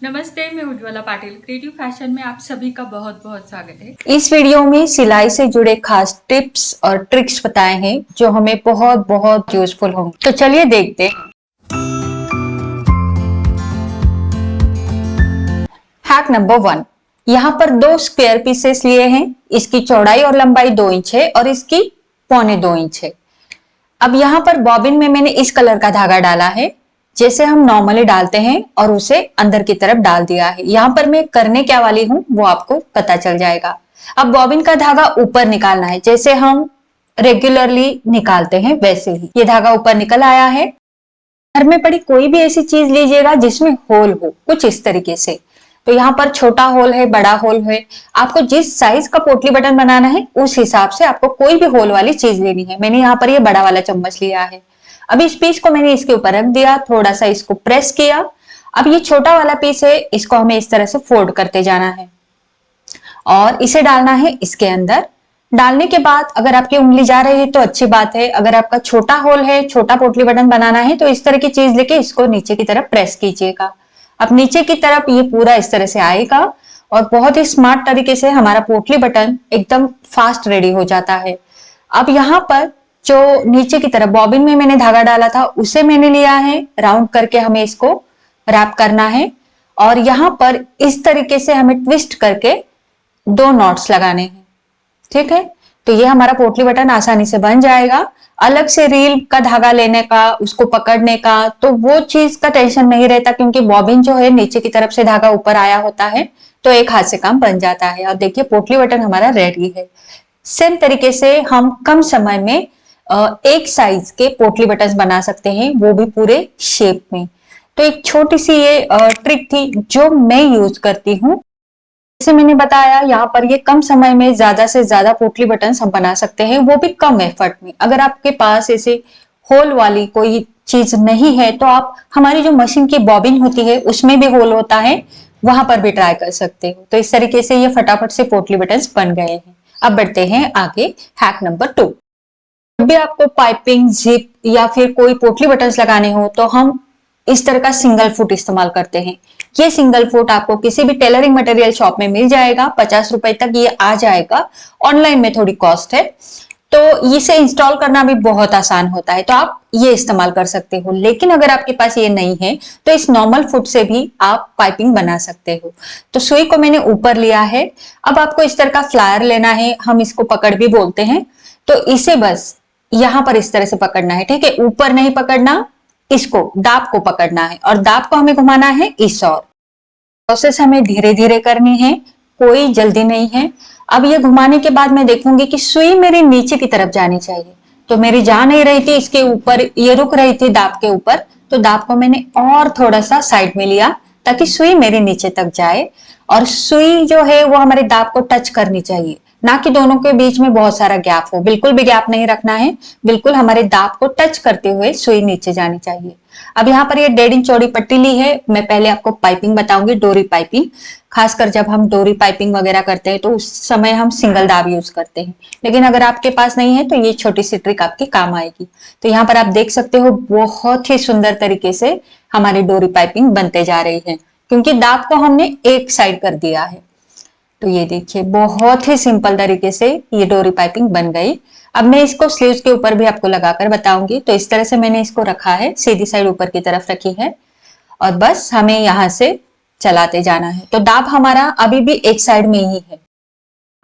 नमस्ते, मैं Ujjwala Patil. Creative fashion में आप सभी का बहुत बहुत स्वागत है। इस वीडियो में सिलाई से जुड़े खास टिप्स और ट्रिक्स बताए हैं जो हमें बहुत बहुत यूजफुल होंगे। तो चलिए देखते हैं। हैक नंबर 1, यहाँ पर 2 स्क्वायर पीसेस लिए हैं। इसकी चौड़ाई और लंबाई 2 इंच है और इसकी 1.25 इंच है। अब यहाँ पर बॉबिन में मैंने इस कलर का धागा डाला है, जैसे हम नॉर्मली डालते हैं, और उसे अंदर की तरफ डाल दिया है। यहाँ पर मैं करने क्या वाली हूँ वो आपको पता चल जाएगा। अब बॉबिन का धागा ऊपर निकालना है, जैसे हम रेगुलरली निकालते हैं वैसे ही। ये धागा ऊपर निकल आया है। घर में पड़ी कोई भी ऐसी चीज लीजिएगा जिसमें होल हो, कुछ इस तरीके से। तो यहाँ पर छोटा होल है, बड़ा होल है, आपको जिस साइज का पोटली बटन बनाना है उस हिसाब से आपको कोई भी होल वाली चीज लेनी है। मैंने यहाँ पर ये बड़ा वाला चम्मच लिया है। अब इस पीस को मैंने इसके ऊपर रख दिया, थोड़ा सा इसको प्रेस किया। अब ये छोटा वाला पीस है, इसको हमें इस तरह से फोल्ड करते जाना है और इसे डालना है इसके अंदर। डालने के बाद अगर आपकी उंगली जा रही है तो अच्छी बात है। अगर आपका छोटा होल है, छोटा पोटली बटन बनाना है, तो इस तरह की चीज लेके इसको नीचे की तरफ प्रेस कीजिएगा। अब नीचे की तरफ ये पूरा इस तरह से आएगा और बहुत ही स्मार्ट तरीके से हमारा पोटली बटन एकदम फास्ट रेडी हो जाता है। अब यहाँ पर जो नीचे की तरफ बॉबिन में मैंने धागा डाला था उसे मैंने लिया है, राउंड करके हमें इसको रैप करना है और यहाँ पर इस तरीके से हमें ट्विस्ट करके 2 नॉट्स लगाने हैं। ठीक है, तो ये हमारा पोटली बटन आसानी से बन जाएगा। अलग से रील का धागा लेने का, उसको पकड़ने का, तो वो चीज का टेंशन नहीं रहता, क्योंकि बॉबिन जो है नीचे की तरफ से धागा ऊपर आया होता है, तो एक हाथ से काम बन जाता है। और देखिए पोटली बटन हमारा रेडी है। सेम तरीके से हम कम समय में एक साइज के पोटली बटन बना सकते हैं, वो भी पूरे शेप में। तो एक छोटी सी ये ट्रिक थी जो मैं यूज करती हूँ। जैसे मैंने बताया, यहाँ पर ये कम समय में ज्यादा से ज्यादा पोटली बटन हम बना सकते हैं, वो भी कम एफर्ट में। अगर आपके पास ऐसे होल वाली कोई चीज नहीं है तो आप हमारी जो मशीन की बॉबिन होती है उसमें भी होल होता है, वहां पर भी ट्राई कर सकते हो। तो इस तरीके से ये फटाफट से पोटली बटन बन गए हैं। अब बढ़ते हैं आगे, हैक नंबर 2। जब भी आपको पाइपिंग, जिप या फिर कोई पोटली बटन्स लगाने हो तो हम इस तरह का सिंगल फुट इस्तेमाल करते हैं। ये सिंगल फुट आपको किसी भी टेलरिंग मटेरियल शॉप में मिल जाएगा, 50 रुपए तक ये आ जाएगा। ऑनलाइन में थोड़ी कॉस्ट है, तो इसे इंस्टॉल करना भी बहुत आसान होता है, तो आप ये इस्तेमाल कर सकते हो। लेकिन अगर आपके पास ये नहीं है तो इस नॉर्मल फुट से भी आप पाइपिंग बना सकते हो। तो सुई को मैंने ऊपर लिया है। अब आपको इस तरह का फ्लायर लेना है, हम इसको पकड़ भी बोलते हैं। तो इसे बस यहां पर इस तरह से पकड़ना है, ठीक है। ऊपर नहीं पकड़ना, इसको दाब को पकड़ना है और दाब को हमें घुमाना है इस ओर। प्रोसेस हमें धीरे धीरे करनी है, कोई जल्दी नहीं है। अब ये घुमाने के बाद मैं देखूंगी कि सुई मेरी नीचे की तरफ जानी चाहिए, तो मेरी जा नहीं रही थी, इसके ऊपर ये रुक रही थी दाब के ऊपर, तो दाब को मैंने और थोड़ा सा साइड में लिया ताकि सुई मेरे नीचे तक जाए। और सुई जो है वो हमारे दाब को टच करनी चाहिए, ना कि दोनों के बीच में बहुत सारा गैप हो। बिल्कुल भी गैप नहीं रखना है, बिल्कुल हमारे दाब को टच करते हुए सुई नीचे जानी चाहिए। अब यहाँ पर ये 1.5 इंच चौड़ी पट्टी ली है। मैं पहले आपको पाइपिंग बताऊंगी, डोरी पाइपिंग। खासकर जब हम डोरी पाइपिंग वगैरह करते हैं तो उस समय हम सिंगल दाब यूज करते हैं, लेकिन अगर आपके पास नहीं है तो ये छोटी सी ट्रिक आपके काम आएगी। तो यहाँ पर आप देख सकते हो बहुत ही सुंदर तरीके से हमारी डोरी पाइपिंग बनते जा रही है, क्योंकि दाब को हमने एक साइड कर दिया है। तो ये देखिए बहुत ही सिंपल तरीके से ये डोरी पाइपिंग बन गई। अब मैं इसको स्लीव्स के ऊपर भी आपको लगाकर बताऊंगी। तो इस तरह से मैंने इसको रखा है, सीधी साइड ऊपर की तरफ रखी है और बस हमें यहाँ से चलाते जाना है। तो दाब हमारा अभी भी एक साइड में ही है।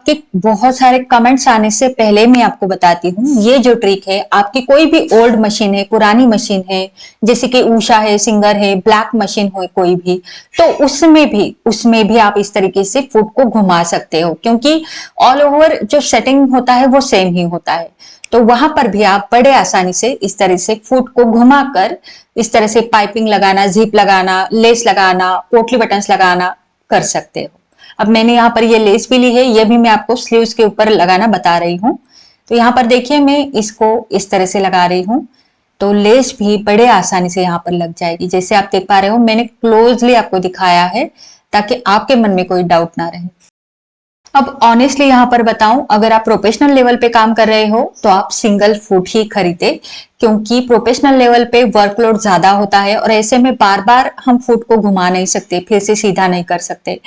कि बहुत सारे कमेंट्स आने से पहले मैं आपको बताती हूँ, ये जो ट्रिक है, आपकी कोई भी ओल्ड मशीन है, पुरानी मशीन है, जैसे कि उषा है, सिंगर है, ब्लैक मशीन हो कोई भी, तो उसमें भी आप इस तरीके से फुट को घुमा सकते हो, क्योंकि ऑल ओवर जो सेटिंग होता है वो सेम ही होता है। तो वहां पर भी आप बड़े आसानी से इस तरह से फुट को घुमाकर इस तरह से पाइपिंग लगाना, जिप लगाना, लेस लगाना, पोटली बटन्स लगाना कर सकते हो। अब मैंने यहाँ पर ये लेस भी ली है, ये भी मैं आपको स्लीव्स के ऊपर लगाना बता रही हूँ। तो यहाँ पर देखिए मैं इसको इस तरह से लगा रही हूँ, तो लेस भी बड़े आसानी से यहाँ पर लग जाएगी। जैसे आप देख पा रहे हो, मैंने क्लोजली आपको दिखाया है ताकि आपके मन में कोई डाउट ना रहे। अब ऑनेस्टली यहाँ पर बताऊं, अगर आप प्रोफेशनल लेवल पे काम कर रहे हो तो आप सिंगल फुट ही खरीदे, क्योंकि प्रोफेशनल लेवल पे वर्कलोड ज्यादा होता है और ऐसे में बार बार हम फुट को घुमा नहीं सकते, फिर से सीधा नहीं कर सकते।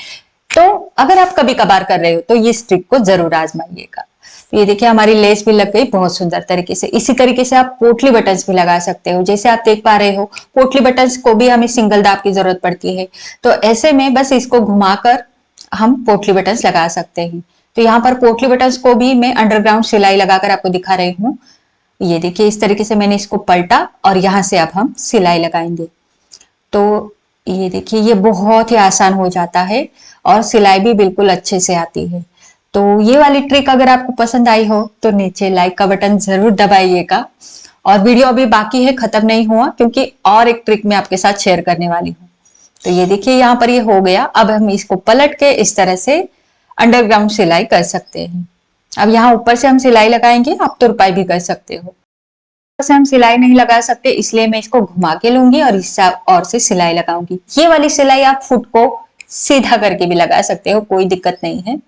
तो अगर आप कभी कभार कर रहे हो तो ये ट्रिक को जरूर आजमाइएगा। तो ये देखिए हमारी लेस भी लग गई बहुत सुंदर तरीके से। इसी तरीके से आप पोटली बटन्स भी लगा सकते हो। जैसे आप देख पा रहे हो, पोटली बटन्स को भी हमें सिंगल दाब की जरूरत पड़ती है, तो ऐसे में बस इसको घुमाकर हम पोटली बटन्स लगा सकते हैं। तो यहाँ पर पोटली बटन्स को भी मैं अंडरग्राउंड सिलाई लगाकर आपको दिखा रही हूँ। ये देखिए इस तरीके से मैंने इसको पलटा और यहाँ से अब हम सिलाई लगाएंगे। तो ये देखिए ये बहुत ही आसान हो जाता है और सिलाई भी बिल्कुल अच्छे से आती है। तो ये वाली ट्रिक अगर आपको पसंद आई हो तो नीचे लाइक का बटन जरूर दबाइएगा। और वीडियो अभी बाकी है, खत्म नहीं हुआ, क्योंकि और एक ट्रिक मैं आपके साथ शेयर करने वाली हूँ। तो ये देखिए यहाँ पर ये हो गया। अब हम इसको पलट के इस तरह से अंडरग्राउंड सिलाई कर सकते हैं। अब यहाँ ऊपर से हम सिलाई लगाएंगे, आप तुरपाई भी कर सकते हो। ऊपर से हम सिलाई नहीं लगा सकते, इसलिए मैं इसको घुमा के लूंगी और इससे और से सिलाई लगाऊंगी। ये वाली सिलाई आप फुट को सीधा करके भी लगा सकते हो, कोई दिक्कत नहीं है।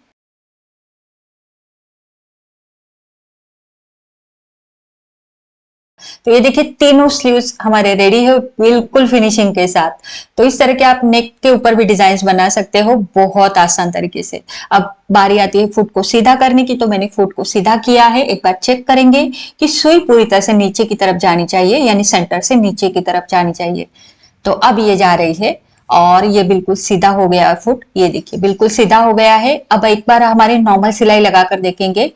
तो ये देखिए तीनों स्लीव्स हमारे रेडी है बिल्कुल फिनिशिंग के साथ। तो इस तरह के आप नेक के ऊपर भी डिजाइन बना सकते हो बहुत आसान तरीके से। अब बारी आती है फुट को सीधा करने की। तो मैंने फुट को सीधा किया है। एक बार चेक करेंगे कि सुई पूरी तरह से नीचे की तरफ जानी चाहिए, यानी सेंटर से नीचे की तरफ जानी चाहिए। तो अब ये जा रही है और ये बिल्कुल सीधा हो गया फुट। ये देखिए बिल्कुल सीधा हो गया है। अब एक बार हमारे नॉर्मल सिलाई लगाकर देखेंगे।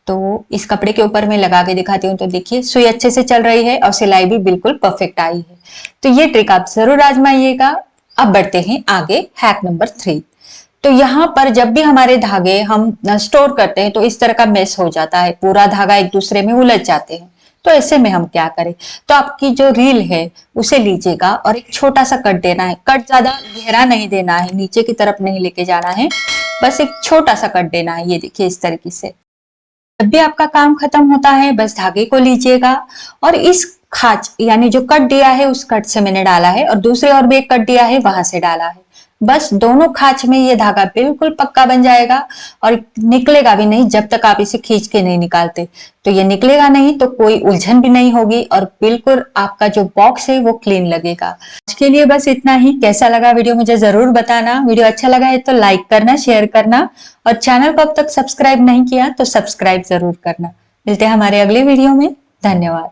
तो इस कपड़े के ऊपर मैं लगा के दिखाती हूँ। तो देखिए सुई अच्छे से चल रही है और सिलाई भी बिल्कुल परफेक्ट आई है। तो ये ट्रिक आप जरूर आजमाइएगा। अब बढ़ते हैं आगे, हैक नंबर 3। तो यहाँ पर जब भी हमारे धागे हम स्टोर करते हैं तो इस तरह का मेस हो जाता है, पूरा धागा एक दूसरे में उलझ जाते हैं। तो ऐसे में हम क्या करें, तो आपकी जो रील है उसे लीजिएगा और एक छोटा सा कट देना है। कट ज्यादा गहरा नहीं देना है, नीचे की तरफ नहीं लेके जाना है, बस एक छोटा सा कट देना है। ये देखिए इस तरीके से। जब भी आपका काम खत्म होता है बस धागे को लीजिएगा और इस खाच यानी जो कट दिया है उस कट से मैंने डाला है और दूसरे और भी एक कट दिया है वहां से डाला है। बस दोनों खाच में ये धागा बिल्कुल पक्का बन जाएगा और निकलेगा भी नहीं जब तक आप इसे खींच के नहीं निकालते। तो ये निकलेगा नहीं तो कोई उलझन भी नहीं होगी और बिल्कुल आपका जो बॉक्स है वो क्लीन लगेगा। आज के लिए बस इतना ही। कैसा लगा वीडियो मुझे जरूर बताना। वीडियो अच्छा लगा है तो लाइक करना, शेयर करना और चैनल को अब तक सब्सक्राइब नहीं किया तो सब्सक्राइब जरूर करना। मिलते हैं हमारे अगले वीडियो में। धन्यवाद।